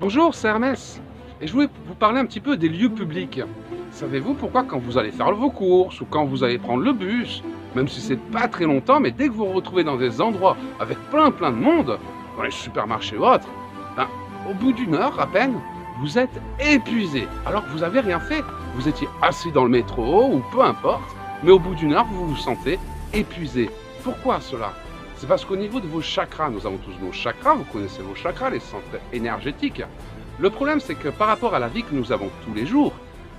Bonjour, c'est Hermès. Et je voulais vous parler un petit peu des lieux publics. Savez-vous pourquoi quand vous allez faire vos courses ou quand vous allez prendre le bus, même si c'est pas très longtemps, mais dès que vous vous retrouvez dans des endroits avec plein de monde, dans les supermarchés ou autres, ben, au bout d'une heure à peine, vous êtes épuisé alors que vous n'avez rien fait. Vous étiez assis dans le métro ou peu importe, mais au bout d'une heure, vous vous sentez épuisé. Pourquoi cela? C'est parce qu'au niveau de vos chakras, nous avons tous nos chakras, vous connaissez vos chakras, les centres énergétiques. Le problème, c'est que par rapport à la vie que nous avons tous les jours,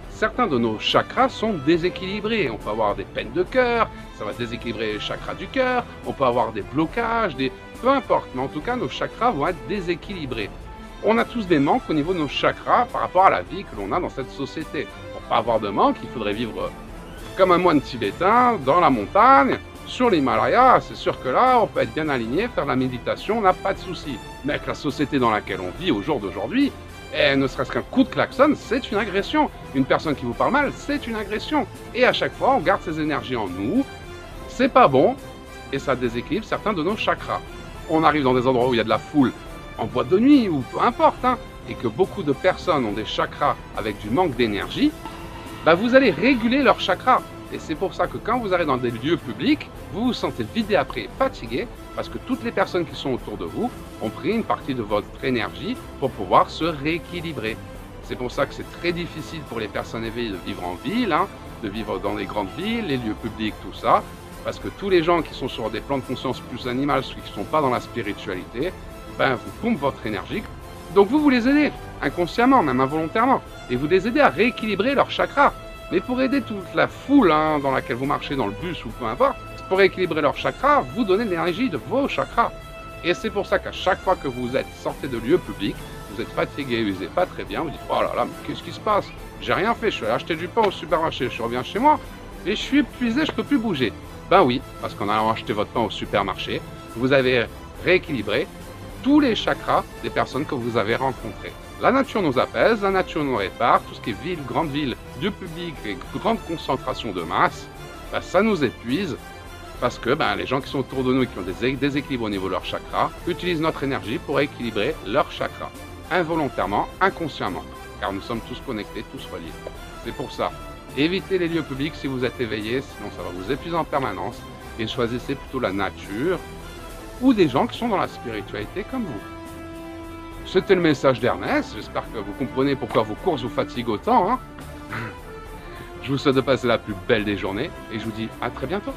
certains de nos chakras sont déséquilibrés. On peut avoir des peines de cœur, ça va déséquilibrer les chakras du cœur, on peut avoir des blocages, peu importe, mais en tout cas, nos chakras vont être déséquilibrés. On a tous des manques au niveau de nos chakras par rapport à la vie que l'on a dans cette société. Pour ne pas avoir de manque, il faudrait vivre comme un moine tibétain, dans la montagne, sur l'Himalaya. C'est sûr que là, on peut être bien aligné, faire de la méditation, on n'a pas de souci. Mais avec la société dans laquelle on vit au jour d'aujourd'hui, ne serait-ce qu'un coup de klaxon, c'est une agression. Une personne qui vous parle mal, c'est une agression. Et à chaque fois, on garde ces énergies en nous. C'est pas bon, et ça déséquilibre certains de nos chakras. On arrive dans des endroits où il y a de la foule, en boîte de nuit, ou peu importe, et que beaucoup de personnes ont des chakras avec du manque d'énergie, bah vous allez réguler leurs chakras. Et c'est pour ça que quand vous arrivez dans des lieux publics, vous vous sentez vidé après, fatigué, parce que toutes les personnes qui sont autour de vous ont pris une partie de votre énergie pour pouvoir se rééquilibrer. C'est pour ça que c'est très difficile pour les personnes éveillées de vivre en ville, de vivre dans les grandes villes, les lieux publics, tout ça, parce que tous les gens qui sont sur des plans de conscience plus animales, ceux qui ne sont pas dans la spiritualité, ben vous pompent votre énergie. Donc vous les aidez, inconsciemment, même involontairement, et vous les aidez à rééquilibrer leurs chakras. Mais pour aider toute la foule dans laquelle vous marchez, dans le bus ou peu importe, pour équilibrer leurs chakras, vous donnez l'énergie de vos chakras. Et c'est pour ça qu'à chaque fois que vous sortez de lieux publics, vous êtes fatigué, vous n'êtes pas très bien, vous dites « Oh là là, mais qu'est-ce qui se passe? J'ai rien fait, je suis allé acheter du pain au supermarché, je reviens chez moi et je suis épuisé, je ne peux plus bouger. » Ben oui, parce qu'en allant acheter votre pain au supermarché, vous avez rééquilibré tous les chakras des personnes que vous avez rencontrées. La nature nous apaise, la nature nous répare, tout ce qui est ville, grande ville, lieu public et grande concentration de masse, ben ça nous épuise parce que les gens qui sont autour de nous et qui ont des déséquilibres au niveau de leur chakra utilisent notre énergie pour équilibrer leur chakra, involontairement, inconsciemment, car nous sommes tous connectés, tous reliés. C'est pour ça, évitez les lieux publics si vous êtes éveillé, sinon ça va vous épuiser en permanence, et choisissez plutôt la nature ou des gens qui sont dans la spiritualité comme vous. C'était le message d'Ernest, j'espère que vous comprenez pourquoi vos courses vous fatiguent autant. Je vous souhaite de passer la plus belle des journées et je vous dis à très bientôt.